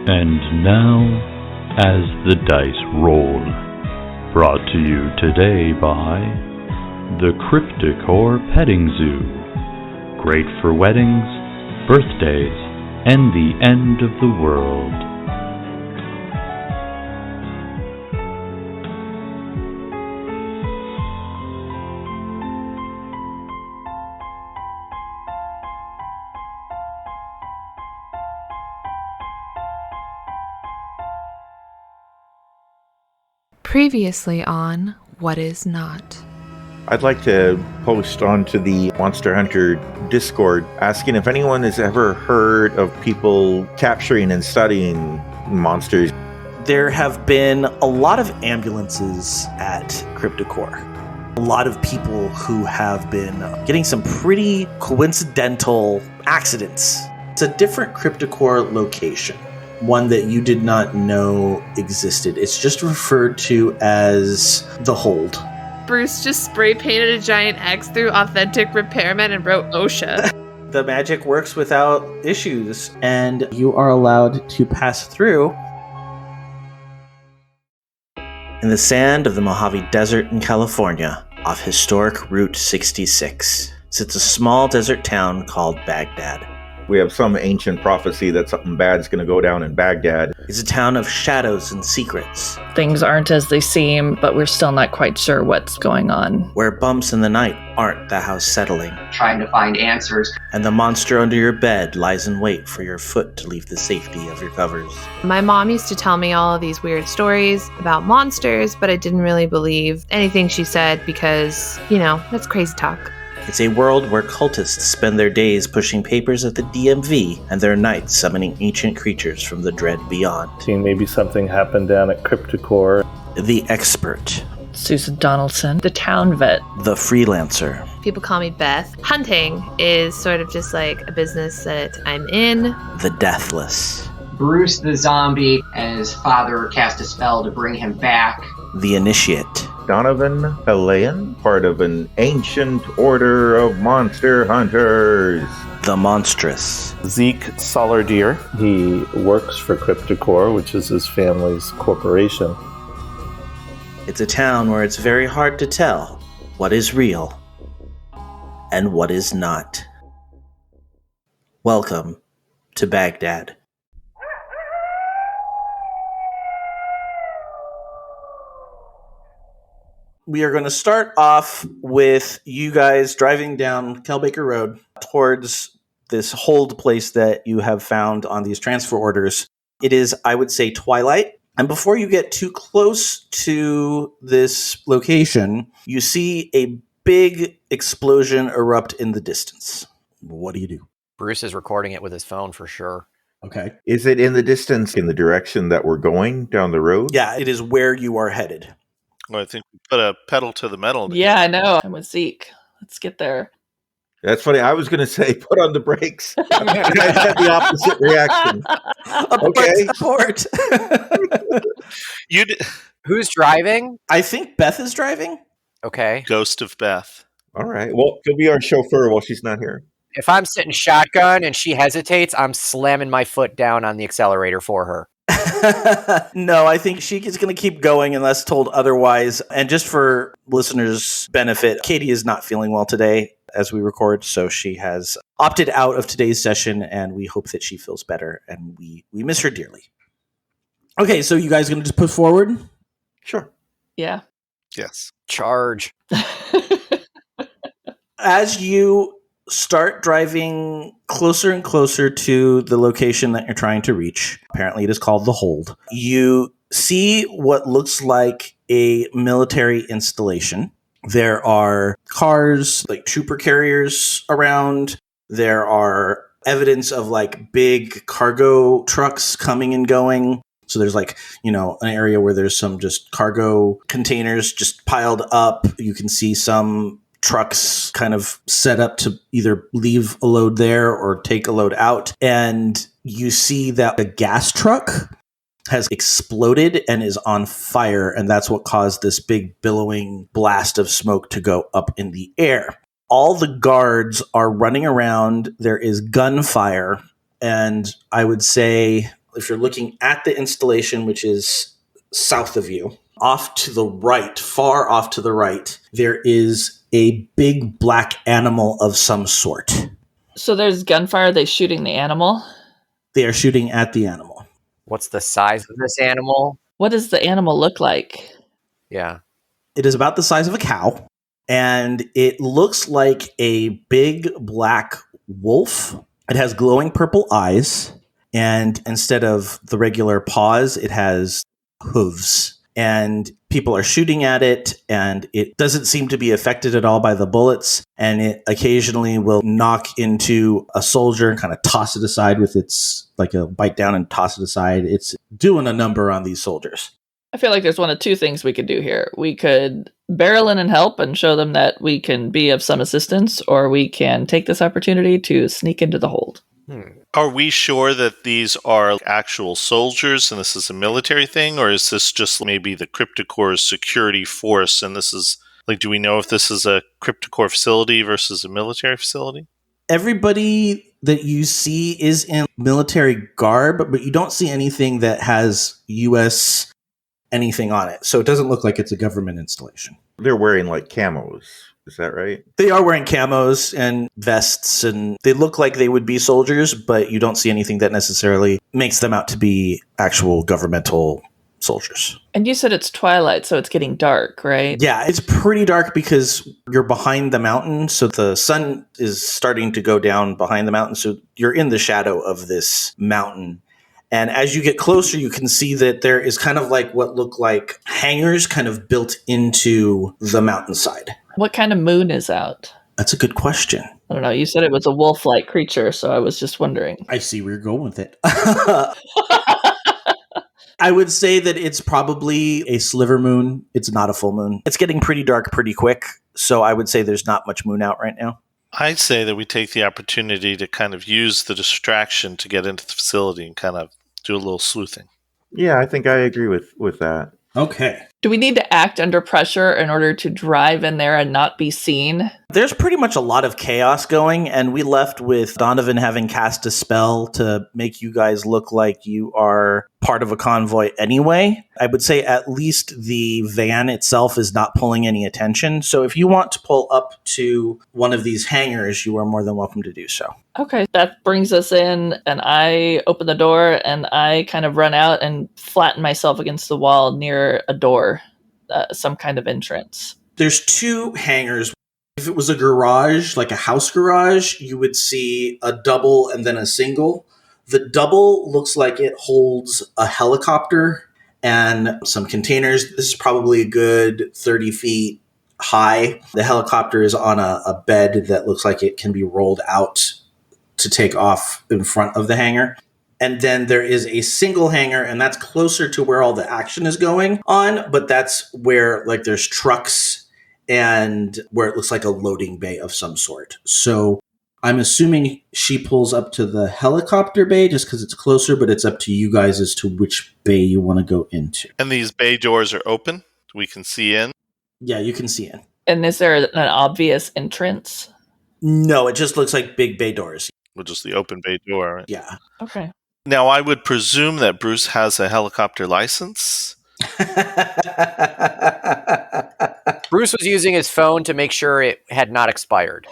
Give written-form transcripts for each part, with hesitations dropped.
And now, as the dice roll, brought to you today by the CryptiCorp Petting Zoo. Great for weddings, birthdays, and the end of the world. Previously on What Is Not. I'd like to post onto the Monster Hunter Discord asking if anyone has ever heard of people capturing and studying monsters. There have been a lot of ambulances at CryptiCorp. A lot of people who have been getting some pretty coincidental accidents. It's a different CryptiCorp location. One that you did not know existed. It's just referred to as the Hold. Bruce just spray painted a giant X through Authentic Repairman and wrote OSHA. The magic works without issues, and you are allowed to pass through. In the sand of the Mojave Desert in California, off historic Route 66, sits a small desert town called Baghdad. We have some ancient prophecy that something bad is going to go down in Baghdad. It's a town of shadows and secrets. Things aren't as they seem, but we're still not quite sure what's going on. Where bumps in the night aren't the house settling. Trying to find answers. And the monster under your bed lies in wait for your foot to leave the safety of your covers. My mom used to tell me all of these weird stories about monsters, but I didn't really believe anything she said because, that's crazy talk. It's a world where cultists spend their days pushing papers at the DMV and their nights summoning ancient creatures from the dread beyond. Seeing maybe something happened down at CryptiCorp. The expert. Susan Donaldson, the town vet. The freelancer. People call me Beth. Hunting is sort of just like a business that I'm in. The deathless. Bruce the zombie, and his father cast a spell to bring him back. The initiate. Donovan Pelayan, part of an ancient order of monster hunters. The monstrous. Zeke Solardier. He works for CryptiCorp, which is his family's corporation. It's a town where it's very hard to tell what is real and what is not. Welcome to Baghdad. We are going to start off with you guys driving down Kelbaker Road towards this hold place that you have found on these transfer orders. It is, I would say, twilight. And before you get too close to this location, you see a big explosion erupt in the distance. What do you do? Bruce is recording it with his phone for sure. Okay. Is it in the distance in the direction that we're going down the road? Yeah, it is where you are headed. Well, I think we put a pedal to the metal. Yeah, I know. I'm with Zeke. Let's get there. That's funny. I was going to say, put on the brakes. You guys had the opposite reaction. Abort. Who's driving? I think Beth is driving. Okay. Ghost of Beth. All right. Well, she'll be our chauffeur while she's not here. If I'm sitting shotgun and she hesitates, I'm slamming my foot down on the accelerator for her. No, I think she is going to keep going unless told otherwise. And just for listeners' benefit, Katie is not feeling well today as we record, so she has opted out of today's session, and we hope that she feels better, and we miss her dearly. Okay, so you guys going to just push forward? Sure. Yeah. Yes. Charge. As you start driving closer and closer to the location that you're trying to reach, apparently it is called the Hold, you see what looks like a military installation. There are cars, like trooper carriers around. There are evidence of like big cargo trucks coming and going. So there's like, an area where there's some just cargo containers just piled up. You can see some trucks kind of set up to either leave a load there or take a load out. And you see that a gas truck has exploded and is on fire. And that's what caused this big billowing blast of smoke to go up in the air. All the guards are running around. There is gunfire. And I would say If you're looking at the installation, which is south of you, off to the right, far off to the right, there is a big black animal of some sort. So there's gunfire. Are they shooting the animal? They are shooting at the animal. What's the size of this animal? What does the animal look like? Yeah. It is about the size of a cow, and it looks like a big black wolf. It has glowing purple eyes, and instead of the regular paws, it has hooves. And people are shooting at it, and it doesn't seem to be affected at all by the bullets, and it occasionally will knock into a soldier and kind of toss it aside with its, like a bite down and toss it aside. It's doing a number on these soldiers. I feel like there's one of two things we could do here. We could barrel in and help and show them that we can be of some assistance, or we can take this opportunity to sneak into the hold. Are we sure that these are actual soldiers and this is a military thing, or is this just maybe the CryptiCorp's security force? And this is like, do we know if this is a CryptiCorp facility versus a military facility? Everybody that you see is in military garb, but you don't see anything that has U.S. anything on it. So it doesn't look like it's a government installation. They're wearing like camos. Is that right? They are wearing camos and vests, and they look like they would be soldiers, but you don't see anything that necessarily makes them out to be actual governmental soldiers. And you said it's twilight, so it's getting dark, right? Yeah, it's pretty dark because you're behind the mountain, so the sun is starting to go down behind the mountain, so you're in the shadow of this mountain. And as you get closer, you can see that there is kind of like what look like hangars kind of built into the mountainside. What kind of moon is out? That's a good question. I don't know. You said it was a wolf-like creature, so I was just wondering. I see where you're going with it. I would say that it's probably a sliver moon. It's not a full moon. It's getting pretty dark pretty quick, so I would say there's not much moon out right now. I'd say that we take the opportunity to kind of use the distraction to get into the facility and kind of do a little sleuthing. Yeah, I think I agree with that. Okay. Do we need to act under pressure in order to drive in there and not be seen? There's pretty much a lot of chaos going, and we left with Donovan having cast a spell to make you guys look like you are part of a convoy anyway. I would say at least the van itself is not pulling any attention. So if you want to pull up to one of these hangars, you are more than welcome to do so. Okay, that brings us in, and I open the door, and I kind of run out and flatten myself against the wall near a door, some kind of entrance. There's two hangars. If it was a garage, like a house garage, you would see a double and then a single. The double looks like it holds a helicopter and some containers. This is probably a good 30 feet high. The helicopter is on a bed that looks like it can be rolled out to take off in front of the hangar. And then there is a single hangar, and that's closer to where all the action is going on, but that's where like there's trucks and where it looks like a loading bay of some sort. So I'm assuming she pulls up to the helicopter bay just because it's closer, but it's up to you guys as to which bay you want to go into. And these bay doors are open? We can see in? Yeah, you can see in. And is there an obvious entrance? No, it just looks like big bay doors. Well, just the open bay door. Right? Yeah. Okay. Now, I would presume that Bruce has a helicopter license. Bruce was using his phone to make sure it had not expired.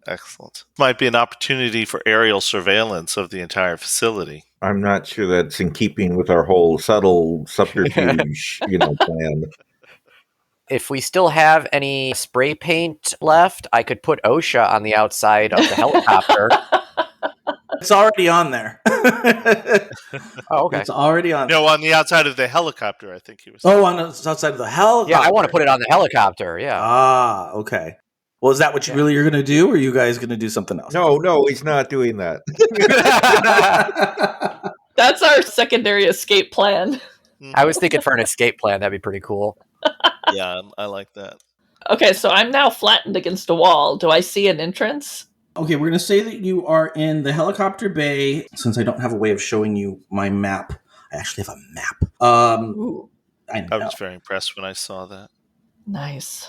Excellent. Might be an opportunity for aerial surveillance of the entire facility. I'm not sure that's in keeping with our whole subtle subterfuge, plan. If we still have any spray paint left, I could put OSHA on the outside of the helicopter. It's already on there. Oh, okay. It's already on there. No, on the outside of the helicopter, I think he was. Oh, on the outside of the helicopter. Yeah, I want to put it on the helicopter, yeah. Ah, okay. Well, is that what you really are going to do, or are you guys going to do something else? No, he's not doing that. That's our secondary escape plan. I was thinking for an escape plan, that'd be pretty cool. Yeah, I like that. Okay, so I'm now flattened against a wall. Do I see an entrance? Okay, we're going to say that you are in the helicopter bay. Since I don't have a way of showing you my map, I actually have a map. Ooh, I know. I was very impressed when I saw that. nice.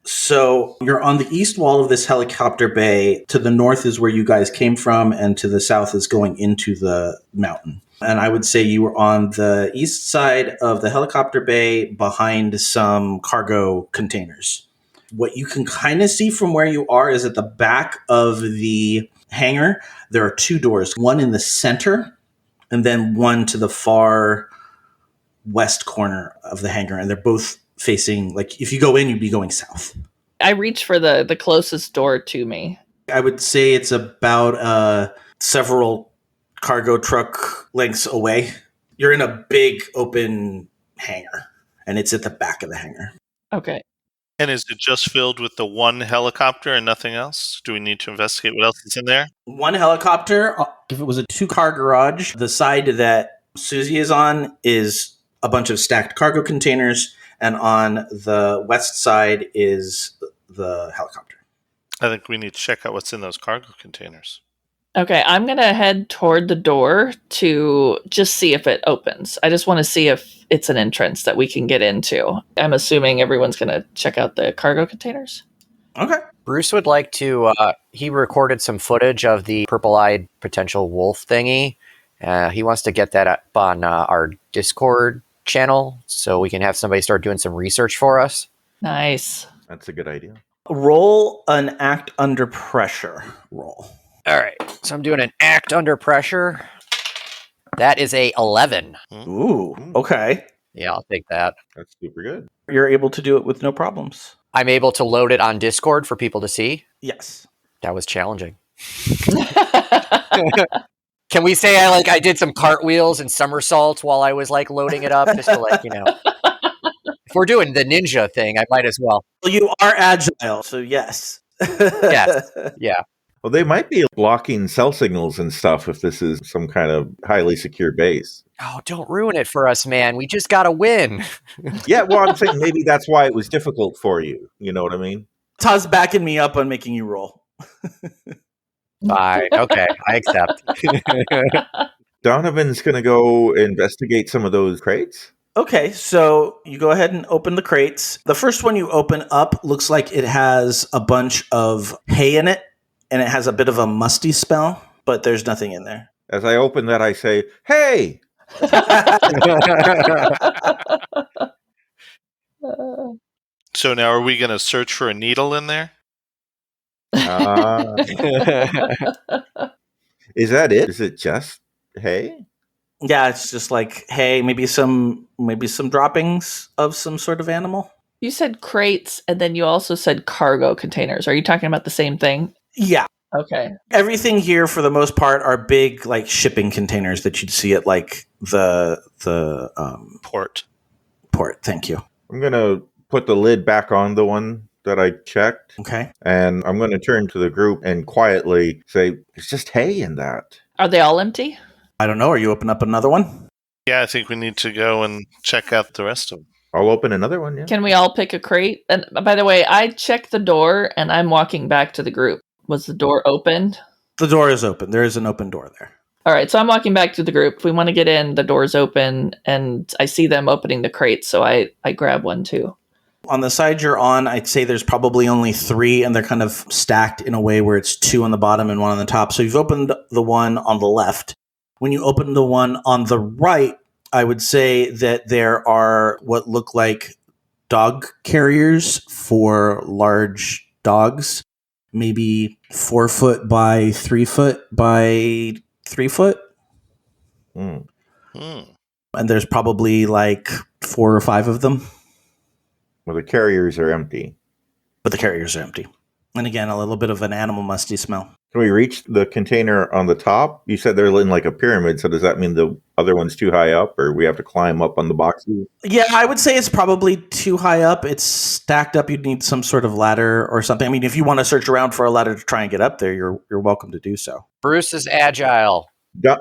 So you're on the east wall of this helicopter bay. To the north is where you guys came from, and to the south is going into the mountain. And I would say you were on the east side of the helicopter bay behind some cargo containers. What you can kind of see from where you are is at the back of the hangar, there are two doors, one in the center and then one to the far west corner of the hangar. And they're both facing, like, if you go in, you'd be going south. I reach for the closest door to me. I would say it's about several cargo truck lengths away. You're in a big open hangar, and it's at the back of the hangar. Okay. And is it just filled with the one helicopter and nothing else? Do we need to investigate what else is in there? One helicopter. If it was a two-car garage, the side that Susie is on is a bunch of stacked cargo containers, and on the west side is the helicopter. I think we need to check out what's in those cargo containers. Okay, I'm going to head toward the door to just see if it opens. I just want to see if it's an entrance that we can get into. I'm assuming everyone's going to check out the cargo containers. Okay. Bruce would like to, he recorded some footage of the purple-eyed potential wolf thingy. He wants to get that up on our Discord channel so we can have somebody start doing some research for us. Nice. That's a good idea. Roll an act under pressure roll. All right, so I'm doing an act under pressure. That is a 11. Ooh, okay. Yeah, I'll take that. That's super good. You're able to do it with no problems. I'm able to load it on Discord for people to see. Yes. That was challenging. Can we say I did some cartwheels and somersaults while I was loading it up, just to If we're doing the ninja thing, I might as well. Well, you are agile, so yes. Yes. Yeah. Well, they might be blocking cell signals and stuff if this is some kind of highly secure base. Oh, don't ruin it for us, man. We just gotta win. Yeah, well, I'm saying maybe that's why it was difficult for you. You know what I mean? Todd's backing me up on making you roll. Fine. Okay, I accept. Donovan's going to go investigate some of those crates. Okay, so you go ahead and open the crates. The first one you open up looks like it has a bunch of hay in it, and it has a bit of a musty smell, but there's nothing in there. As I open that, I say, "Hey!" So now are we going to search for a needle in there? Is that it? Is it just hay? Yeah, it's just like hay, maybe some droppings of some sort of animal. You said crates, and then you also said cargo containers. Are you talking about the same thing? Yeah. Okay. Everything here, for the most part, are big, shipping containers that you'd see at, the Port. Port, thank you. I'm going to put the lid back on the one that I checked. Okay. And I'm going to turn to the group and quietly say, "There's just hay in that." Are they all empty? I don't know. Are you open up another one? Yeah, I think we need to go and check out the rest of them. I'll open another one, yeah. Can we all pick a crate? And by the way, I checked the door, and I'm walking back to the group. Was the door opened? The door is open. There is an open door there. All right, so I'm walking back to the group. If we want to get in, the door's open, and I see them opening the crates, so I grab one too. On the side you're on, I'd say there's probably only 3, and they're kind of stacked in a way where it's 2 on the bottom and 1 on the top. So you've opened the one on the left. When you open the one on the right, I would say that there are what look like dog carriers for large dogs, maybe 4 foot by 3 foot by 3 foot. Mm. And there's probably 4 or 5 of them. Well, the carriers are empty. But the carriers are empty. And again, a little bit of an animal musty smell. Can we reach the container on the top? You said they're in a pyramid, so does that mean the other one's too high up, or we have to climb up on the boxes? Yeah, I would say it's probably too high up. It's stacked up. You'd need some sort of ladder or something. I mean, if you want to search around for a ladder to try and get up there, you're welcome to do so. Bruce is agile. Yeah.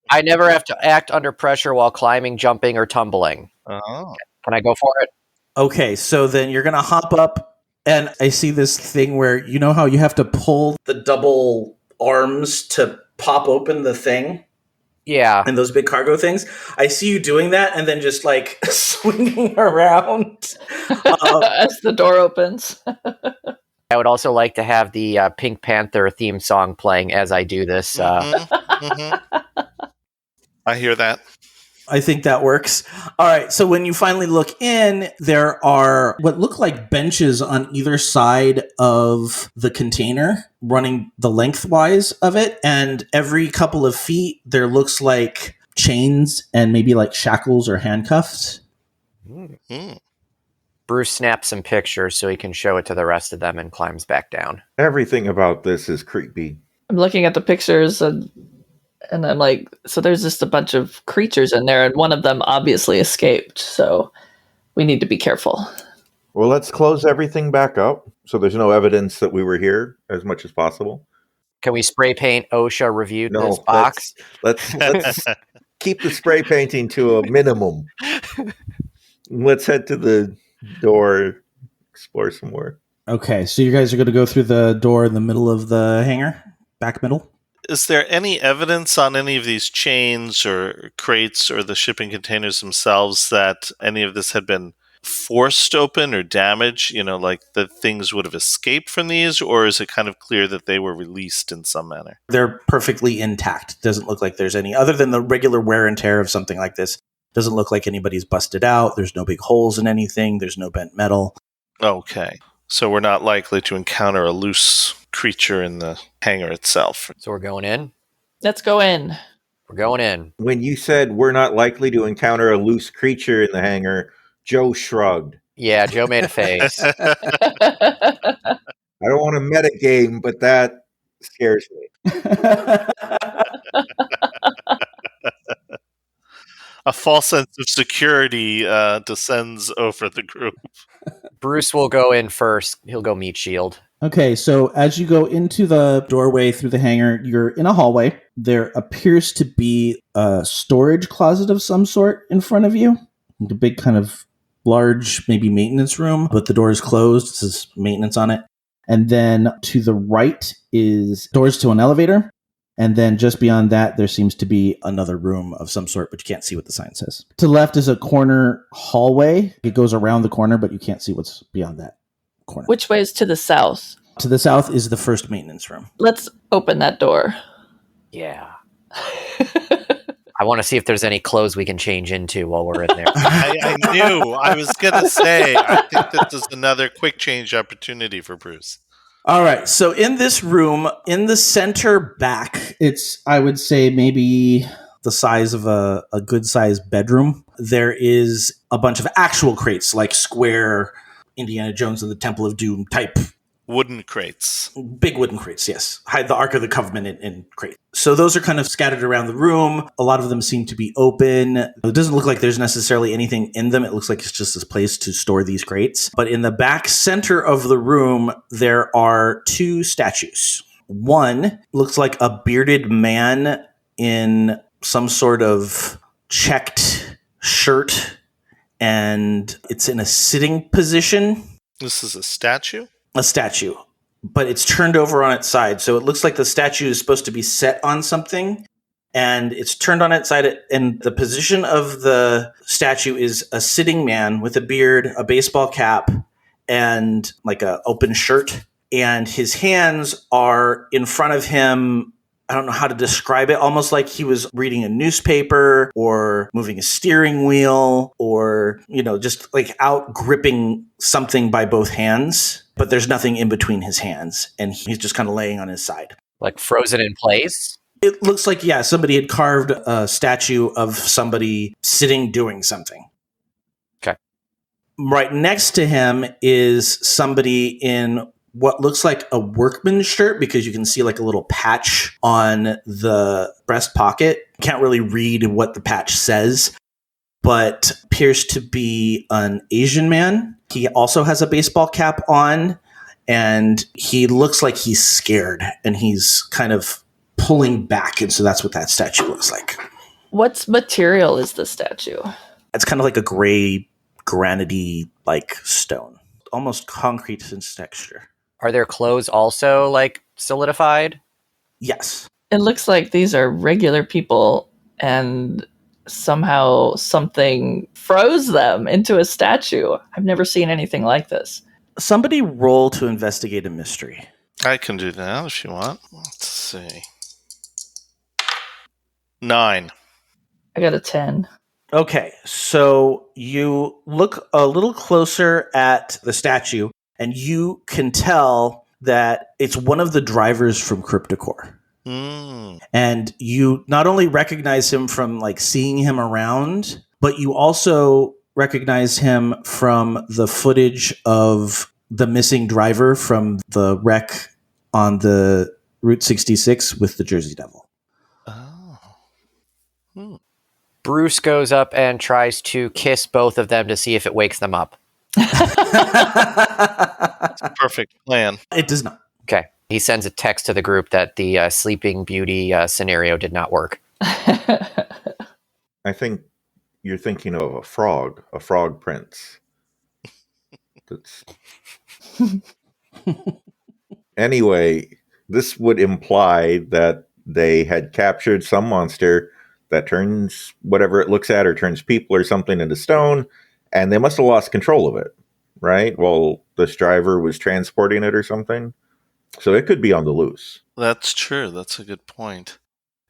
I never have to act under pressure while climbing, jumping, or tumbling. Oh. Can I go for it? Okay, so then you're going to hop up, and I see this thing where, you know how you have to pull the double arms to pop open the thing? Yeah. And those big cargo things. I see you doing that and then just like swinging around. As the door opens. I would also like to have the Pink Panther theme song playing as I do this. I hear that. I think that works. All right. So when you finally look in, there are what look like benches on either side of the container running the lengthwise of it. And every couple of feet, there looks like chains and maybe like shackles or handcuffs. Bruce snaps some pictures so he can show it to the rest of them and climbs back down. Everything about this is creepy. I'm looking at the pictures and I'm like, so there's just a bunch of creatures in there, and one of them obviously escaped. So we need to be careful. Well, let's close everything back up so there's no evidence that we were here as much as possible. Can we spray paint OSHA reviewed this box? Let's keep the spray painting to a minimum. Let's head to the door, explore some more. Okay, so you guys are going to go through the door in the middle of the hangar, back middle. Is there any evidence on any of these chains or crates or the shipping containers themselves that any of this had been forced open or damaged? You know, like that things would have escaped from these, or is it kind of clear that they were released in some manner? They're perfectly intact. Doesn't look like there's any, other than the regular wear and tear of something like this. Doesn't look like anybody's busted out. There's no big holes in anything. There's no bent metal. Okay. So we're not likely to encounter a loose creature in the hangar itself. So we're going in? Let's go in. We're going in. When you said we're not likely to encounter a loose creature in the hangar, Joe shrugged. Yeah, Joe made a face. I don't want to metagame, but that scares me. A false sense of security descends over the group. Bruce will go in first. He'll go meet Shield. Okay, so as you go into the doorway through the hangar, you're in a hallway. There appears to be a storage closet of some sort in front of you. A big kind of large, maybe maintenance room, but the door is closed. It says maintenance on it. And then to the right is doors to an elevator. And then just beyond that, there seems to be another room of some sort, but you can't see what the sign says. To the left is a corner hallway. It goes around the corner, but you can't see what's beyond that corner. Which way is to the south? To the south is the first maintenance room. Let's open that door. Yeah. I want to see if there's any clothes we can change into while we're in there. I knew. I was going to say, I think that there's another quick change opportunity for Bruce. All right. So in this room, in the center back, it's, I would say, maybe the size of a good-sized bedroom. There is a bunch of actual crates, like square Indiana Jones and the Temple of Doom type. Wooden crates. Big wooden crates, yes. Hide the Ark of the Covenant in crates. So those are kind of scattered around the room. A lot of them seem to be open. It doesn't look like there's necessarily anything in them. It looks like it's just this place to store these crates. But in the back center of the room, there are two statues. One looks like a bearded man in some sort of checked shirt, and it's in a sitting position. This is a statue? A statue, but it's turned over on its side. So it looks like the statue is supposed to be set on something, and it's turned on its side. And the position of the statue is a sitting man with a beard, a baseball cap, and like a open shirt. And his hands are in front of him. I don't know how to describe it. Almost like he was reading a newspaper or moving a steering wheel or, just like out gripping something by both hands. But there's nothing in between his hands. And he's just kind of laying on his side. Like frozen in place? It looks like, yeah, somebody had carved a statue of somebody sitting doing something. Okay. Right next to him is somebody in what looks like a workman's shirt, because you can see like a little patch on the breast pocket. Can't really read what the patch says, but appears to be an Asian man. He also has a baseball cap on, and he looks like he's scared, and he's kind of pulling back, and so that's what that statue looks like. What material is the statue? It's kind of like a gray, granity like stone. Almost concrete in texture. Are their clothes also like solidified? Yes. It looks like these are regular people and somehow something froze them into a statue. I've never seen anything like this. Somebody roll to investigate a mystery. I can do that if you want. Let's see. 9. I got a 10. Okay, so you look a little closer at the statue, and you can tell that it's one of the drivers from CryptiCorp. And you not only recognize him from like seeing him around, but you also recognize him from the footage of the missing driver from the wreck on the Route 66 with the Jersey Devil. Bruce goes up and tries to kiss both of them to see if it wakes them up. Perfect plan. It does not. Okay. He sends a text to the group that the Sleeping Beauty scenario did not work. I think you're thinking of a frog prince. That's... Anyway, this would imply that they had captured some monster that turns whatever it looks at or turns people or something into stone, and they must have lost control of it, right? Well, this driver was transporting it or something. So it could be on the loose. That's true. That's a good point.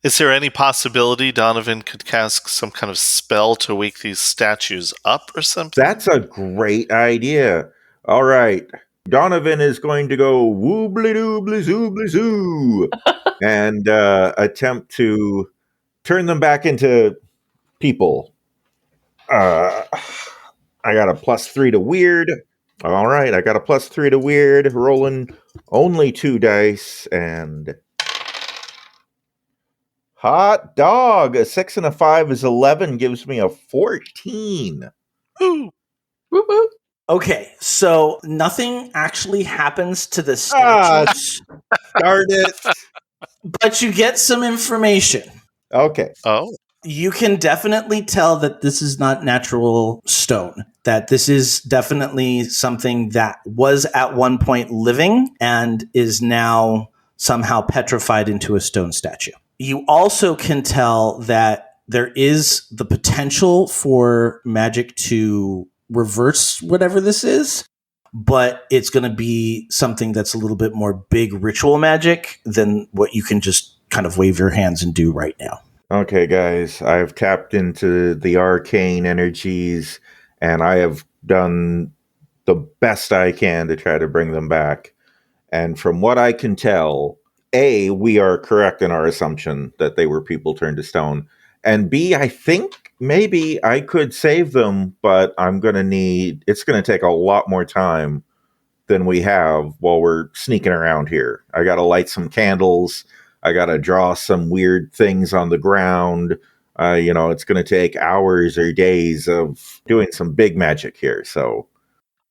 Is there any possibility Donovan could cast some kind of spell to wake these statues up or something? That's a great idea. All right. Donovan is going to go woobly doobly zoobly zoo and attempt to turn them back into people. I got a +3 to weird. All right, I got a +3 to weird. Rolling only 2 dice and hot dog. A 6 and a 5 is 11. Gives me a 14. Ooh. Woo-woo. Okay, so nothing actually happens to the statues, Darn it. but you get some information. Okay. Oh. You can definitely tell that this is not natural stone, that this is definitely something that was at one point living and is now somehow petrified into a stone statue. You also can tell that there is the potential for magic to reverse whatever this is, but it's going to be something that's a little bit more big ritual magic than what you can just kind of wave your hands and do right now. Okay, guys, I've tapped into the arcane energies, and I have done the best I can to try to bring them back. And from what I can tell, A, we are correct in our assumption that they were people turned to stone. And B, I think maybe I could save them, but it's going to take a lot more time than we have while we're sneaking around here. I got to light some candles. I got to draw some weird things on the ground. It's going to take hours or days of doing some big magic here. So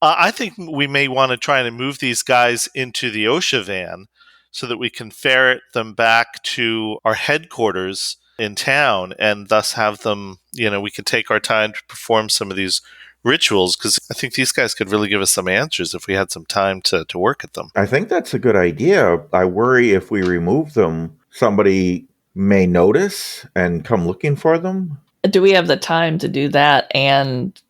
I think we may want to try and move these guys into the OSHA van so that we can ferret them back to our headquarters in town and thus have them, we can take our time to perform some of these rituals, because I think these guys could really give us some answers if we had some time to work at them. I think that's a good idea. I worry if we remove them, somebody may notice and come looking for them. Do we have the time to do that and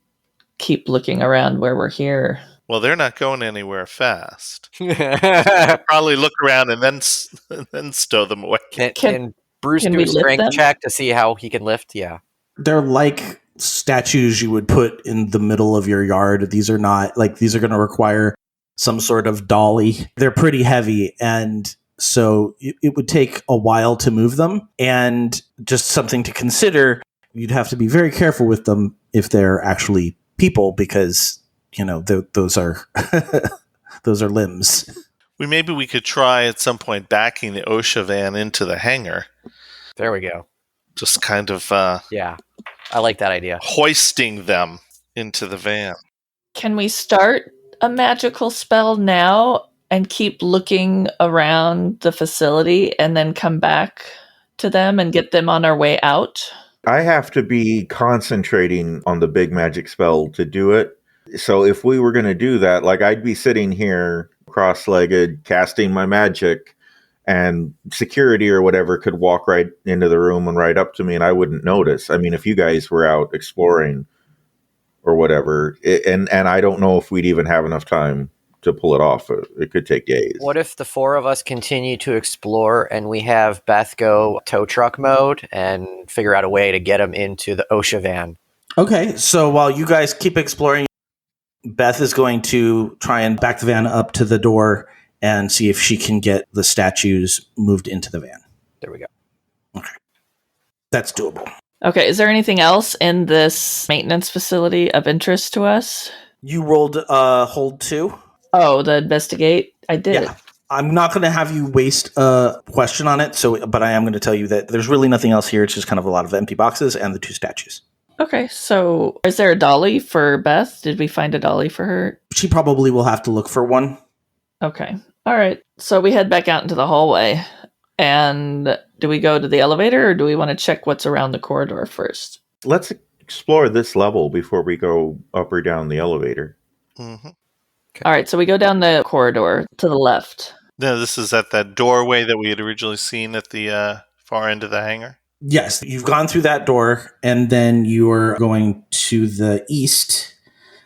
keep looking around where we're here? Well, they're not going anywhere fast. We'll probably look around and then stow them away. Can Bruce do a strength check to see how he can lift? Yeah. They're like statues you would put in the middle of your yard. These are going to require some sort of dolly. They're pretty heavy, and so it would take a while to move them. And just something to consider, you'd have to be very careful with them if they're actually people, because those are those are limbs. Maybe we could try at some point backing the OSHA van into the hangar. There we go. Just kind of yeah, I like that idea. Hoisting them into the van. Can we start a magical spell now and keep looking around the facility and then come back to them and get them on our way out? I have to be concentrating on the big magic spell to do it. So if we were going to do that, I'd be sitting here cross-legged casting my magic, and security or whatever could walk right into the room and right up to me and I wouldn't notice. I mean, if you guys were out exploring or whatever, and I don't know if we'd even have enough time to pull it off. It could take days. What if the four of us continue to explore and we have Beth go tow truck mode and figure out a way to get him into the OSHA van? Okay, so while you guys keep exploring, Beth is going to try and back the van up to the door and see if she can get the statues moved into the van. There we go. Okay. That's doable. Okay, is there anything else in this maintenance facility of interest to us? You rolled hold 2. Oh, the investigate? I did. Yeah. I'm not going to have you waste a question on it, but I am going to tell you that there's really nothing else here. It's just kind of a lot of empty boxes and the 2 statues. Okay, so is there a dolly for Beth? Did we find a dolly for her? She probably will have to look for one. Okay. All right. So we head back out into the hallway. And do we go to the elevator or do we want to check what's around the corridor first? Let's explore this level before we go up or down the elevator. Mm-hmm. Okay. All right, so we go down the corridor to the left. No, this is at that doorway that we had originally seen at the far end of the hangar. Yes, you've gone through that door, and then you're going to the east,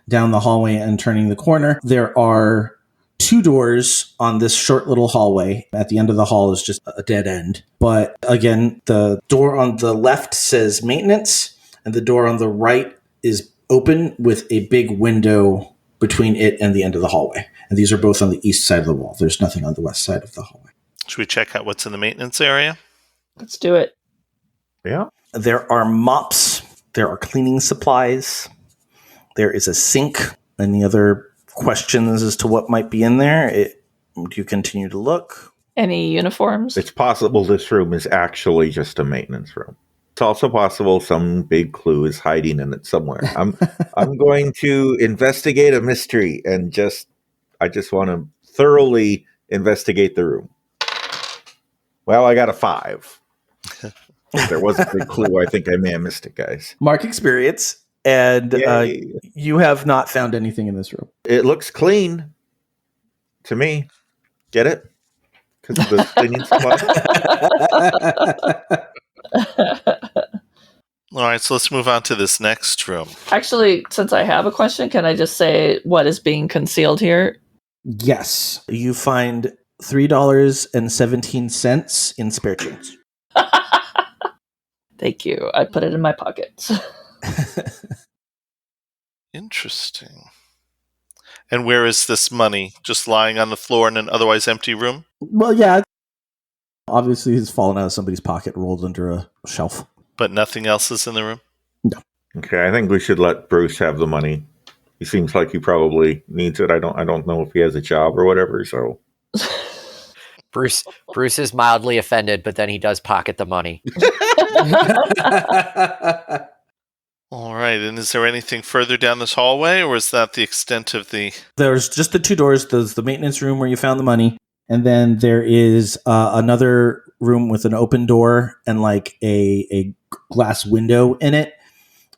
down the hallway and turning the corner. There are 2 doors on this short little hallway. At the end of the hall is just a dead end. But again, the door on the left says maintenance, and the door on the right is open with a big window between it and the end of the hallway. And these are both on the east side of the wall. There's nothing on the west side of the hallway. Should we check out what's in the maintenance area? Let's do it. Yeah. There are mops. There are cleaning supplies. There is a sink. Any other questions as to what might be in there? Do you continue to look? Any uniforms? It's possible this room is actually just a maintenance room. It's also possible some big clue is hiding in it somewhere. I'm going to investigate a mystery and I just want to thoroughly investigate the room. Well, I got a 5. If there was a big clue, I think I may have missed it, guys. Mark experience, and you have not found anything in this room. It looks clean to me. Get it? Because of the cleaning supply. All right, so let's move on to this next room. Actually, since I have a question, can I just say what is being concealed here? Yes. You find $3.17 in spare change. Thank you. I put it in my pocket. Interesting. And where is this money? Just lying on the floor in an otherwise empty room? Well, yeah. Obviously, it's fallen out of somebody's pocket, rolled under a shelf. But nothing else is in the room? No. Okay, I think we should let Bruce have the money. He seems like he probably needs it. I don't know if he has a job or whatever, so. Bruce is mildly offended, but then he does pocket the money. All right, and is there anything further down this hallway, or is that the extent of the... There's just the 2 doors. There's the maintenance room where you found the money, and then there is another room with an open door and like a glass window in it.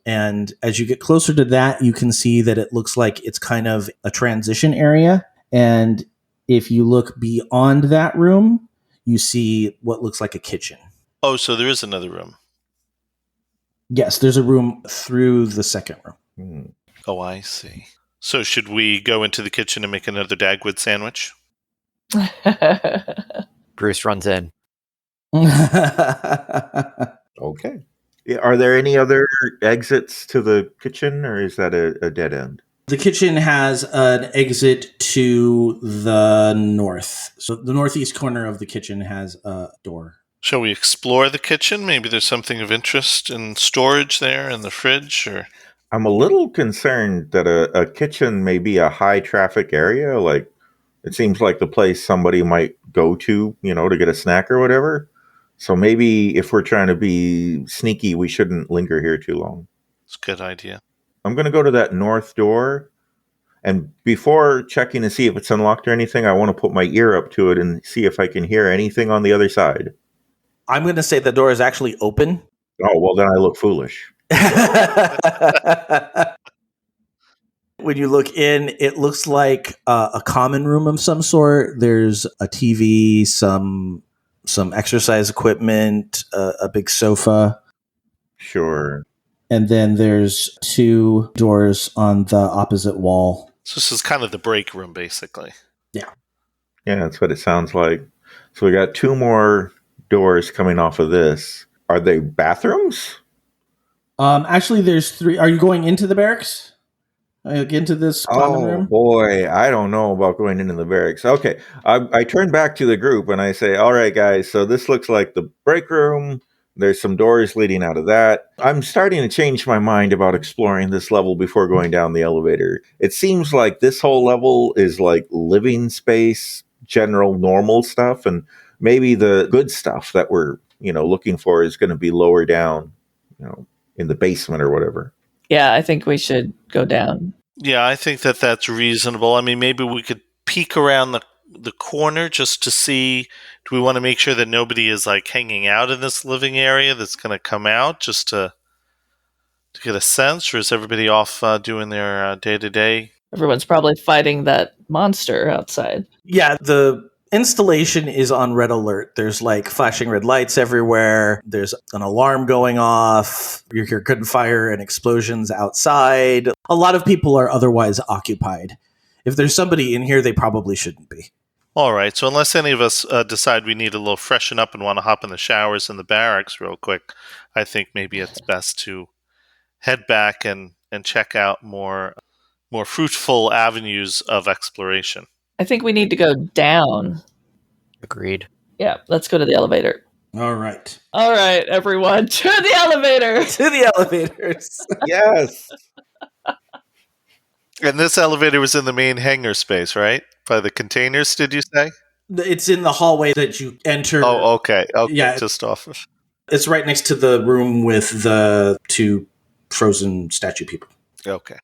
And as you get closer to that, you can see that it looks like it's kind of a transition area. And if you look beyond that room, you see what looks like a kitchen. Oh, so there is another room. Yes, there's a room through the second room. Oh, I see. So should we go into the kitchen and make another Dagwood sandwich? Bruce runs in. Okay. Are there any other exits to the kitchen, or is that a dead end? The kitchen has an exit to the north. So the northeast corner of the kitchen has a door. Shall we explore the kitchen? Maybe there's something of interest in storage there in the fridge, or... I'm a little concerned that a kitchen may be a high traffic area. Like, it seems like the place somebody might go to, to get a snack or whatever. So maybe if we're trying to be sneaky, we shouldn't linger here too long. It's a good idea. I'm going to go to that north door. And before checking to see if it's unlocked or anything, I want to put my ear up to it and see if I can hear anything on the other side. I'm going to say the door is actually open. Oh, well, then I look foolish. When you look in, it looks like a common room of some sort. There's a TV, some some exercise equipment, a big sofa. Sure. And then there's 2 doors on the opposite wall. So this is kind of the break room, basically. Yeah, that's what it sounds like. So we got 2 more doors coming off of this. Are they bathrooms? Actually, there's 3. Are you going into the barracks? Into this common room? Boy, I don't know about going into the barracks. Okay, I turn back to the group and I say, all right, guys, so this looks like the break room. There's some doors leading out of that. I'm starting to change my mind about exploring this level before going down the elevator. It seems like this whole level is like living space, general normal stuff, and maybe the good stuff that we're, looking for is going to be lower down, in the basement or whatever. Yeah, I think we should go down. Yeah, I think that that's reasonable. I mean, maybe we could peek around the corner just to see, do we want to make sure that nobody is like hanging out in this living area that's going to come out, just to get a sense, or is everybody off doing their day-to-day? Everyone's probably fighting that monster outside. Yeah, the installation is on red alert. There's like flashing red lights everywhere. There's an alarm going off. You hear gunfire and explosions outside. A lot of people are otherwise occupied. If there's somebody in here, they probably shouldn't be. All right, so unless any of us decide we need a little freshen up and want to hop in the showers in the barracks real quick, I think maybe it's best to head back and check out more fruitful avenues of exploration. I think we need to go down. Agreed. Yeah, let's go to the elevator. All right. All right, everyone, to the elevator. To the elevators. Yes. And this elevator was in the main hangar space, right? By the containers, did you say? It's in the hallway that you enter. Oh, okay. Yeah. Just off of. It's right next to the room with the 2 frozen statue people. Okay.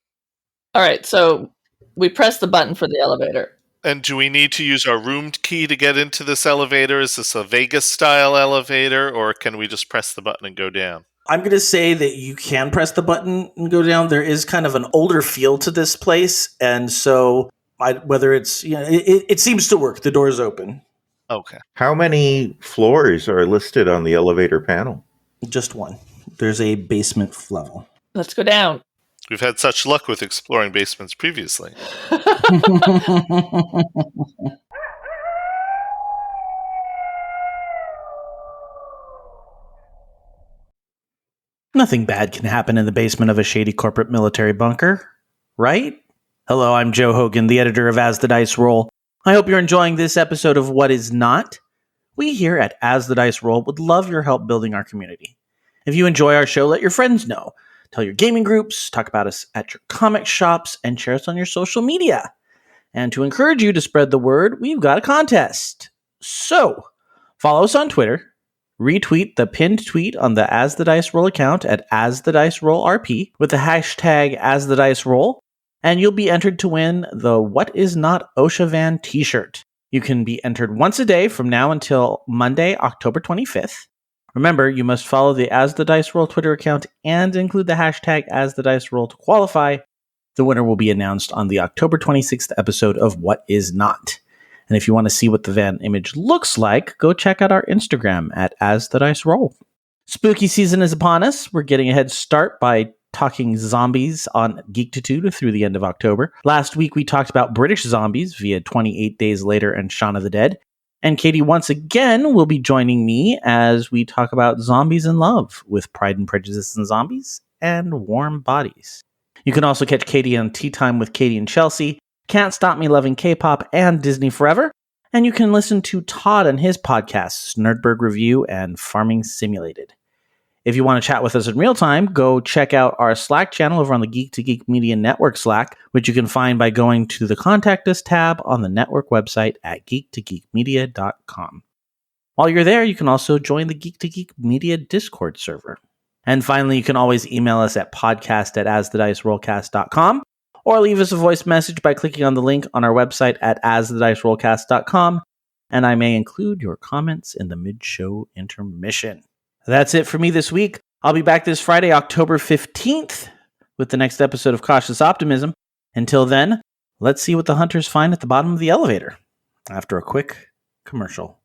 All right, so we press the button for the elevator. And do we need to use our room key to get into this elevator? Is this a Vegas-style elevator, or can we just press the button and go down? I'm going to say that you can press the button and go down. There is kind of an older feel to this place, and so whether it's, it seems to work. The door's open. Okay. How many floors are listed on the elevator panel? Just 1. There's a basement level. Let's go down. We've had such luck with exploring basements previously. Nothing bad can happen in the basement of a shady corporate military bunker, right? Hello, I'm Joe Hogan, the editor of As the Dice Roll. I hope you're enjoying this episode of What Is Not. We here at As the Dice Roll would love your help building our community. If you enjoy our show, let your friends know. Tell your gaming groups, talk about us at your comic shops, and share us on your social media. And to encourage you to spread the word, we've got a contest. So, follow us on Twitter, retweet the pinned tweet on the As the Dice Roll account at As the Dice Roll RP with the hashtag As the Dice Roll, and you'll be entered to win the What Is Not OSHA Van t-shirt. You can be entered once a day from now until Monday, October 25th. Remember, you must follow the As the Dice Roll Twitter account and include the hashtag As the Dice Roll to qualify. The winner will be announced on the October 26th episode of What Is Not. And if you want to see what the van image looks like, go check out our Instagram at As the Dice Roll. Spooky season is upon us. We're getting a head start by talking zombies on Geektitude through the end of October. Last week, we talked about British zombies via 28 Days Later and Shaun of the Dead. And Katie, once again, will be joining me as we talk about zombies in love with Pride and Prejudice and Zombies and Warm Bodies. You can also catch Katie on Tea Time with Katie and Chelsea, Can't Stop Me Loving K-Pop, and Disney Forever. And you can listen to Todd and his podcasts, Nerdberg Review and Farming Simulated. If you want to chat with us in real time, go check out our Slack channel over on the Geek to Geek Media Network Slack, which you can find by going to the Contact Us tab on the network website at geektogeekmedia.com. While you're there, you can also join the Geek to Geek Media Discord server. And finally, you can always email us at podcast@asthedicerollcast.com or leave us a voice message by clicking on the link on our website at asthedicerollcast.com, and I may include your comments in the mid-show intermission. That's it for me this week. I'll be back this Friday, October 15th, with the next episode of Cautious Optimism. Until then, let's see what the hunters find at the bottom of the elevator after a quick commercial.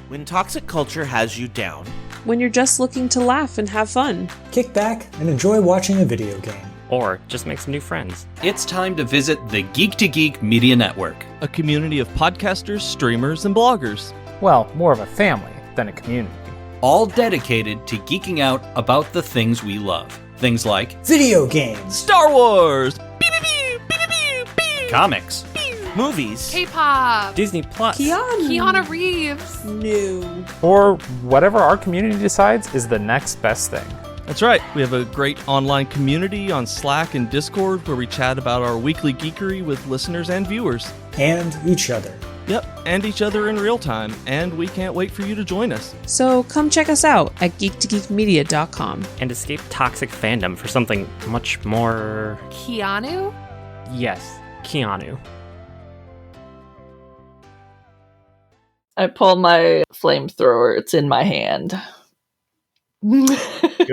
When toxic culture has you down. When you're just looking to laugh and have fun. Kick back and enjoy watching a video game. Or just make some new friends. It's time to visit the Geek Media Network, a community of podcasters, streamers, and bloggers. Well, more of a family than a community. All dedicated to geeking out about the things we love. Things like video games, Star Wars, comics, movies, K-pop, Disney Plus, Keanu Reeves, new, or whatever our community decides is the next best thing. That's right. We have a great online community on Slack and Discord where we chat about our weekly geekery with listeners and viewers. And each other. Yep, and each other in real time, and we can't wait for you to join us. So come check us out at geek2geekmedia.com. And escape toxic fandom for something much more... Keanu? Yes, Keanu. I pull my flamethrower. It's in my hand.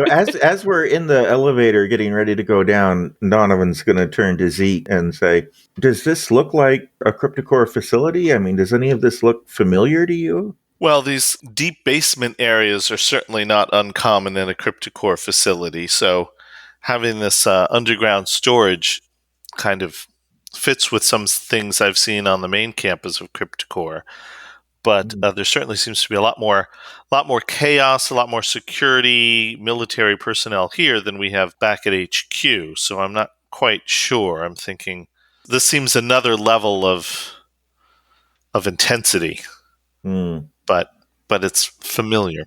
As we're in the elevator getting ready to go down, Donovan's going to turn to Zeke and say, does this look like a CryptiCorp facility? I mean, does any of this look familiar to you? Well, these deep basement areas are certainly not uncommon in a CryptiCorp facility, so having this underground storage kind of fits with some things I've seen on the main campus of CryptiCorp. But there certainly seems to be a lot more chaos, a lot more security, military personnel here than we have back at HQ. So I'm not quite sure. I'm thinking this seems another level of intensity, but it's familiar.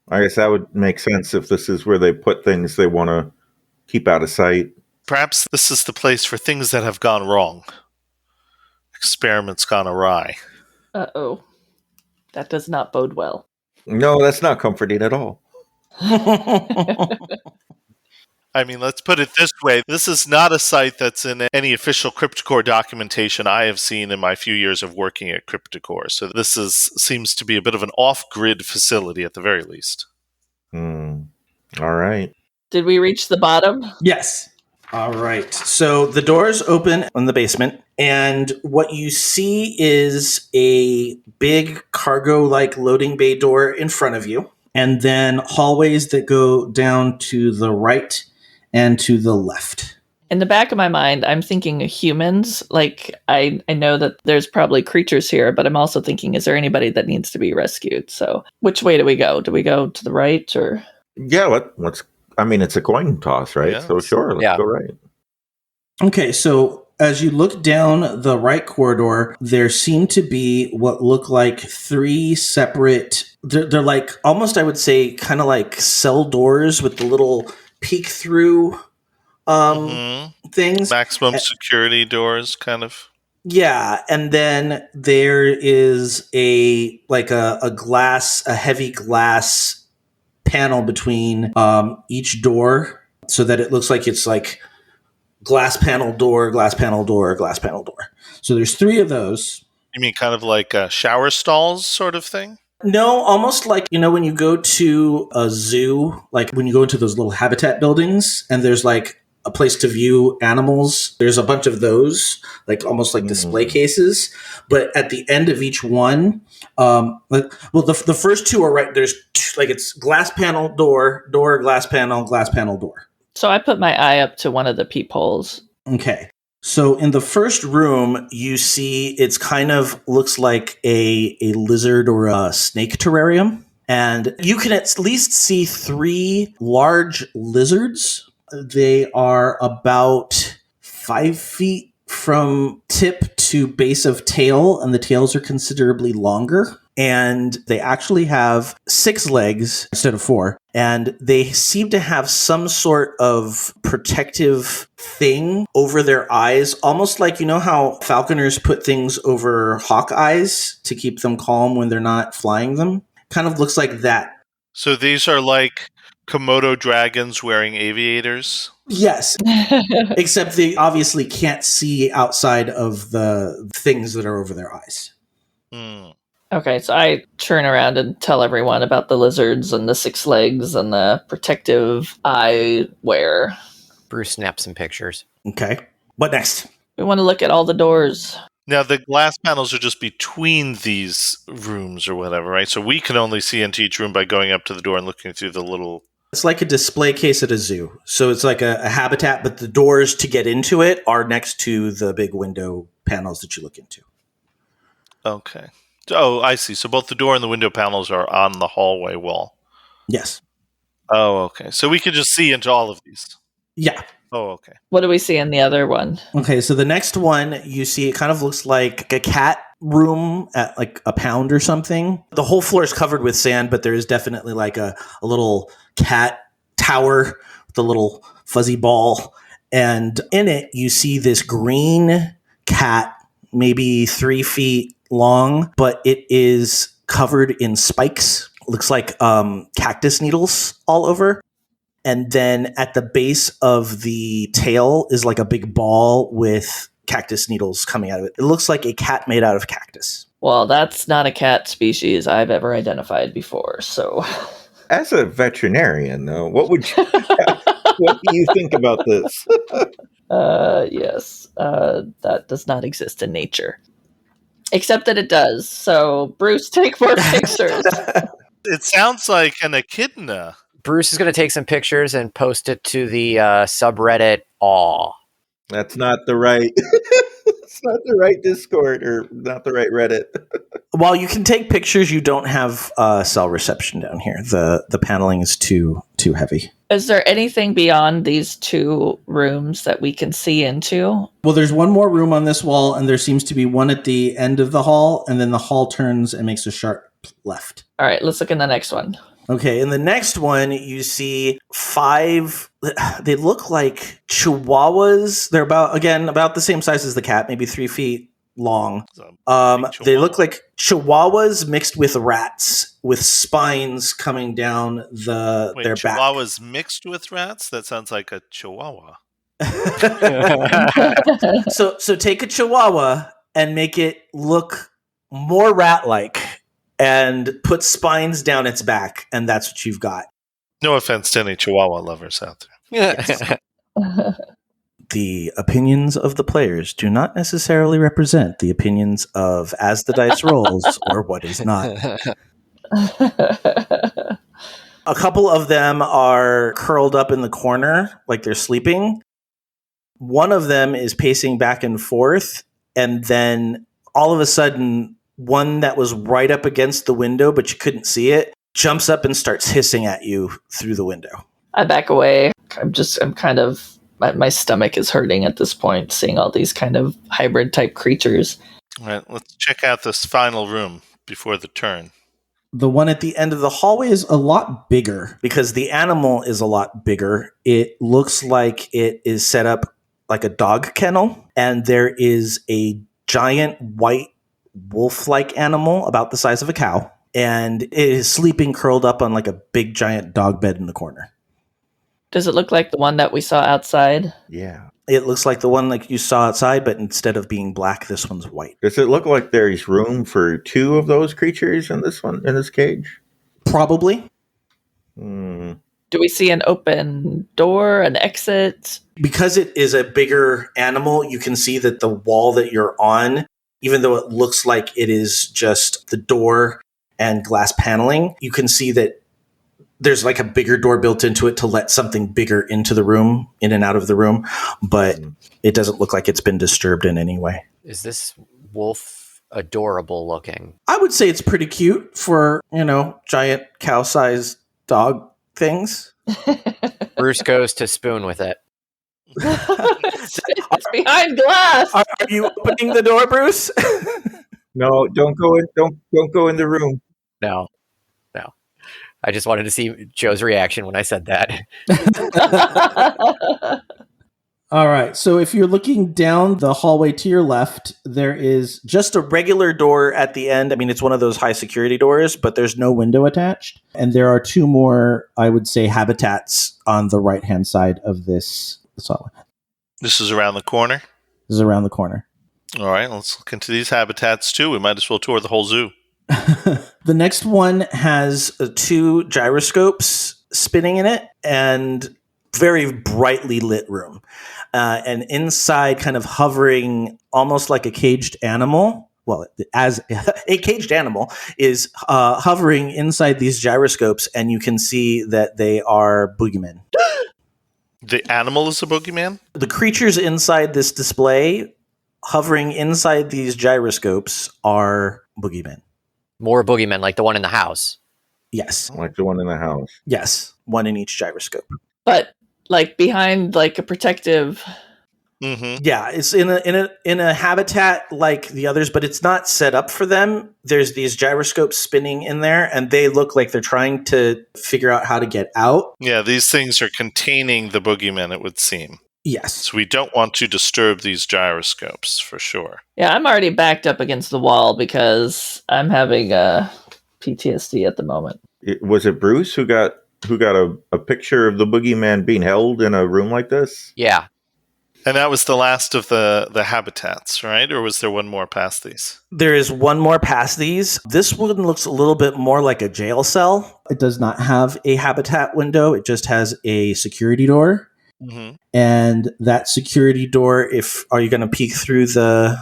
I guess that would make sense if this is where they put things they want to keep out of sight. Perhaps this is the place for things that have gone wrong, experiments gone awry. Uh-oh. That does not bode well. No, that's not comforting at all. I mean, let's put it this way. This is not a site that's in any official CryptiCorp documentation I have seen in my few years of working at CryptiCorp. So this seems to be a bit of an off-grid facility at the very least. All right. Did we reach the bottom? Yes. All right. So the doors open in the basement, and what you see is a big cargo-like loading bay door in front of you, and then hallways that go down to the right and to the left. In the back of my mind, I'm thinking humans. Like, I know that there's probably creatures here, but I'm also thinking, is there anybody that needs to be rescued? So which way do we go? Do we go to the right or? Yeah, let's. I mean, it's a coin toss, right? Yeah. So sure, let's go right. Okay, so as you look down the right corridor, there seem to be what look like three separate, they're like almost, I would say, kind of like cell doors with the little peek through things. Maximum security doors, kind of. Yeah, and then there is a heavy glass panel between each door, so that it looks like it's like glass panel door, glass panel door, glass panel door. So there's three of those. You mean kind of like shower stalls sort of thing? No, almost like, when you go to a zoo, like when you go into those little habitat buildings and there's like a place to view animals, there's a bunch of those, like almost like display cases. But at the end of each one, the first two are right. There's it's glass panel, door, glass panel, door. So I put my eye up to one of the peepholes. Okay. So in the first room, you see it's kind of looks like a lizard or a snake terrarium. And you can at least see three large lizards. They are about 5 feet from tip to base of tail, and the tails are considerably longer. And they actually have 6 legs instead of 4. And they seem to have some sort of protective thing over their eyes, almost like, how falconers put things over hawk eyes to keep them calm when they're not flying them? Kind of looks like that. So these are like Komodo dragons wearing aviators? Yes, except they obviously can't see outside of the things that are over their eyes. Okay, so I turn around and tell everyone about the lizards and the 6 legs and the protective eyewear. Bruce snaps some pictures. Okay. What next? We want to look at all the doors. Now, the glass panels are just between these rooms or whatever, right? So we can only see into each room by going up to the door and looking through the little... It's like a display case at a zoo. So it's like a habitat, but the doors to get into it are next to the big window panels that you look into. Okay. Oh, I see. So both the door and the window panels are on the hallway wall. Yes. Oh, okay. So we can just see into all of these. Yeah. Oh, okay. What do we see in the other one? Okay, so the next one you see, it kind of looks like a cat room at like a pound or something. The whole floor is covered with sand, but there is definitely like a little cat tower with a little fuzzy ball. And in it, you see this green cat, maybe 3 feet long, but it is covered in spikes. Looks like cactus needles all over. And then at the base of the tail is like a big ball with cactus needles coming out of it. It looks like a cat made out of cactus. Well, that's not a cat species I've ever identified before, so... As a veterinarian, though, what do you think about this? Yes, that does not exist in nature. Except that it does. So, Bruce, take more pictures. It sounds like an echidna. Bruce is going to take some pictures and post it to the subreddit Aw. That's not the right... It's not the right Discord or not the right Reddit. While you can take pictures, you don't have cell reception down here. The paneling is too heavy. Is there anything beyond these 2 rooms that we can see into? Well, there's one more room on this wall, and there seems to be one at the end of the hall, and then the hall turns and makes a sharp left. All right, let's look in the next one. Okay, in the next one, you see 5, they look like chihuahuas. They're about the same size as the cat, maybe 3 feet long. They look like chihuahuas mixed with rats with spines coming down their back. Chihuahuas mixed with rats? That sounds like a chihuahua. So take a chihuahua and make it look more rat-like. And put spines down its back, and that's what you've got. No offense to any Chihuahua lovers out there. Yes. The opinions of the players do not necessarily represent the opinions of As the Dice Rolls or What Is Not. A couple of them are curled up in the corner, like they're sleeping. One of them is pacing back and forth, and then all of a sudden... one that was right up against the window, but you couldn't see it, jumps up and starts hissing at you through the window. I back away. My stomach is hurting at this point, seeing all these kind of hybrid type creatures. All right, let's check out this final room before the turn. The one at the end of the hallway is a lot bigger because the animal is a lot bigger. It looks like it is set up like a dog kennel, and there is a giant white wolf-like animal about the size of a cow, and it is sleeping curled up on like a big giant dog bed in the corner. Does it look like the one that we saw outside? Yeah. It looks like the one like you saw outside, but instead of being black, this one's white. Does it look like there's room for 2 of those creatures in this cage? Probably. Do we see an open door, an exit? Because it is a bigger animal, you can see that the wall that you're on, even though it looks like it is just the door and glass paneling, you can see that there's like a bigger door built into it to let something bigger into the room, in and out of the room, but it doesn't look like it's been disturbed in any way. Is this wolf adorable looking? I would say it's pretty cute for, giant cow-sized dog things. Bruce goes to spoon with it. It's behind glass. Are you opening the door, Bruce? No, don't go in. Don't go in the room. No. I just wanted to see Joe's reaction when I said that. All right. So if you're looking down the hallway to your left, there is just a regular door at the end. I mean, it's one of those high security doors, but there's no window attached. And there are 2 more, I would say, habitats on the right-hand side of this hallway. This is around the corner? This is around the corner. All right. Let's look into these habitats, too. We might as well tour the whole zoo. The next one has 2 gyroscopes spinning in it, and very brightly lit room. And inside, kind of hovering almost like a caged animal, well, as a caged animal is hovering inside these gyroscopes, and you can see that they are boogeymen. The animal is a boogeyman? The creatures inside this display, hovering inside these gyroscopes, are boogeymen. More boogeymen, like the one in the house. Yes. Like the one in the house. Yes. One in each gyroscope. But like behind like a protective. Mm-hmm. Yeah, it's in a habitat like the others, but it's not set up for them. There's these gyroscopes spinning in there, and they look like they're trying to figure out how to get out. Yeah, these things are containing the boogeymen, it would seem. Yes. So we don't want to disturb these gyroscopes, for sure. Yeah, I'm already backed up against the wall because I'm having PTSD at the moment. Was it Bruce who got a picture of the boogeyman being held in a room like this? Yeah. And that was the last of the habitats, right? Or was there one more past these? There is one more past these. This one looks a little bit more like a jail cell. It does not have a habitat window. It just has a security door. Mm-hmm. And that security door, are you going to peek through the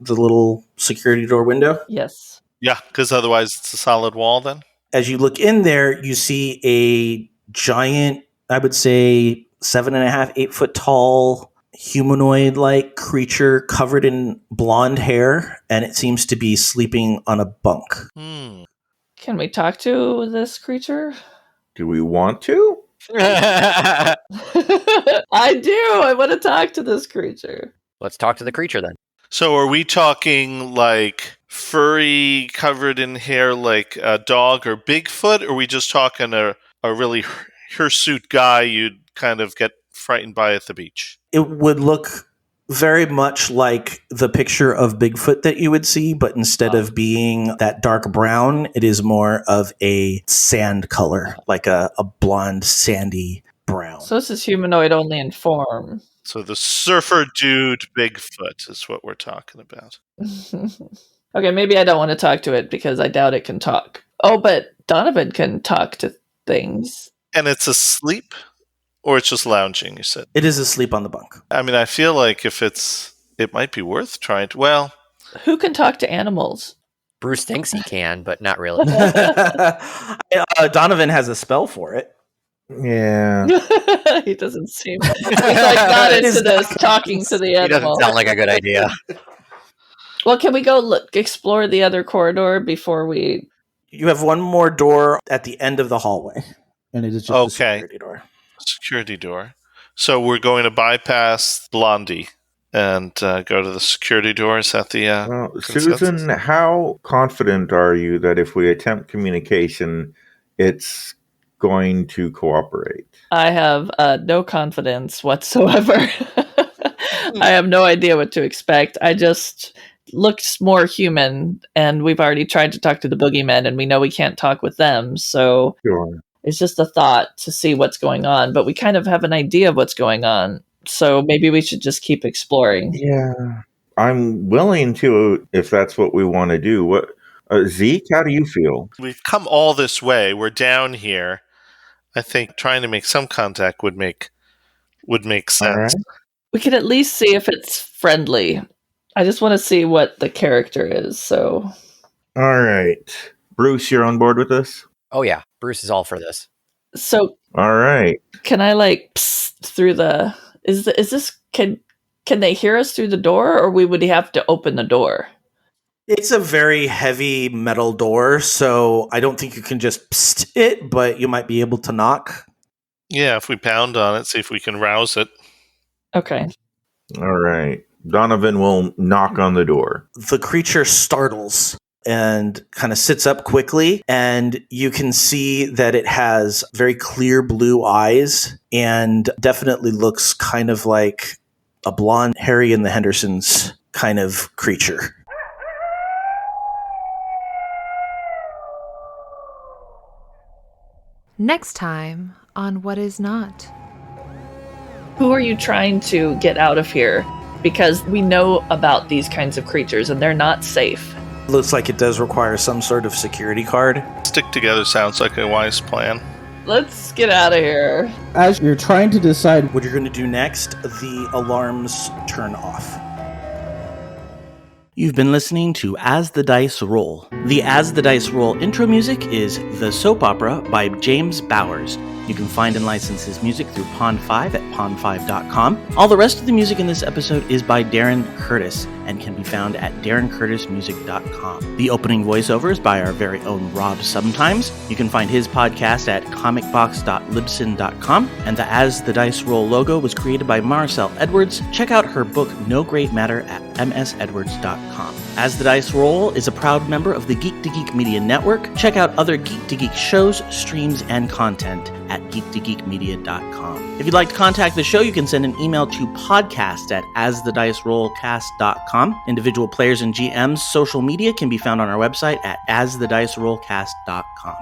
little security door window? Yes. Yeah, because otherwise it's a solid wall then? As you look in there, you see a giant, I would say 7.5, 8 foot tall, humanoid-like creature covered in blonde hair, and it seems to be sleeping on a bunk. Can we talk to this creature? Do we want to? I do. I want to talk to this creature. Let's talk to the creature then. So are we talking like furry, covered in hair like a dog or Bigfoot? Or are we just talking a really hirsute guy you'd kind of get frightened by at the beach? It would look very much like the picture of Bigfoot that you would see, but instead of being that dark brown, it is more of a sand color, like a blonde, sandy brown. So this is humanoid only in form. So the surfer dude Bigfoot is what we're talking about. Okay, maybe I don't want to talk to it because I doubt it can talk. Oh, but Donovan can talk to things. And it's asleep? Or it's just lounging, you said? It is asleep on the bunk. I mean, I feel like it might be worth trying to, well... Who can talk to animals? Bruce thinks he can, but not really. Donovan has a spell for it. Yeah. He doesn't seem... He's like not into this, talking to the animal. He doesn't sound like a good idea. Well, can we go explore the other corridor before we... You have one more door at the end of the hallway. And it is just a security door. Security door. So we're going to bypass Blondie and go to the security door. Is that the Susan, how confident are you that if we attempt communication, it's going to cooperate? I have no confidence whatsoever. I have no idea what to expect. I just looked more human, and we've already tried to talk to the boogeymen, and we know we can't talk with them, so... Sure. It's just a thought to see what's going on, but we kind of have an idea of what's going on. So maybe we should just keep exploring. Yeah. I'm willing to, if that's what we want to do. What, Zeke, how do you feel? We've come all this way. We're down here. I think trying to make some contact would make sense. Right. We could at least see if it's friendly. I just want to see what the character is, so... All right. Bruce, you're on board with this? Oh, yeah. Bruce is all for this. So, all right. Can I psst through the? Is this can they hear us through the door, or we would have to open the door? It's a very heavy metal door, so I don't think you can just psst it, but you might be able to knock. Yeah, if we pound on it, see if we can rouse it. Okay. All right. Donovan will knock on the door. The creature startles and kind of sits up quickly, and you can see that it has very clear blue eyes and definitely looks kind of like a blonde Harry and the Hendersons kind of creature. Next time on What Is Not. Who are you trying to get out of here? Because we know about these kinds of creatures and they're not safe. Looks like it does require some sort of security card. Stick together sounds like a wise plan. Let's get out of here. As you're trying to decide what you're going to do next, the alarms turn off. You've been listening to As the Dice Roll. The As the Dice Roll intro music is The Soap Opera by James Bowers. You can find and license his music through Pond5 at pond5.com. All the rest of the music in this episode is by Darren Curtis and can be found at darrencurtismusic.com. The opening voiceover is by our very own Rob Sometimes. You can find his podcast at comicbox.libsyn.com. And the As the Dice Roll logo was created by Maricel Edwards. Check out her book No Great Matter at msedwards.com. As the Dice Roll is a proud member of the Geek to Geek Media Network. Check out other Geek to Geek shows, streams, and content at geektogeekmedia.com. If you'd like to contact the show, you can send an email to podcast@asthedicerollcast.com. Individual players and GMs' social media can be found on our website at asthedicerollcast.com.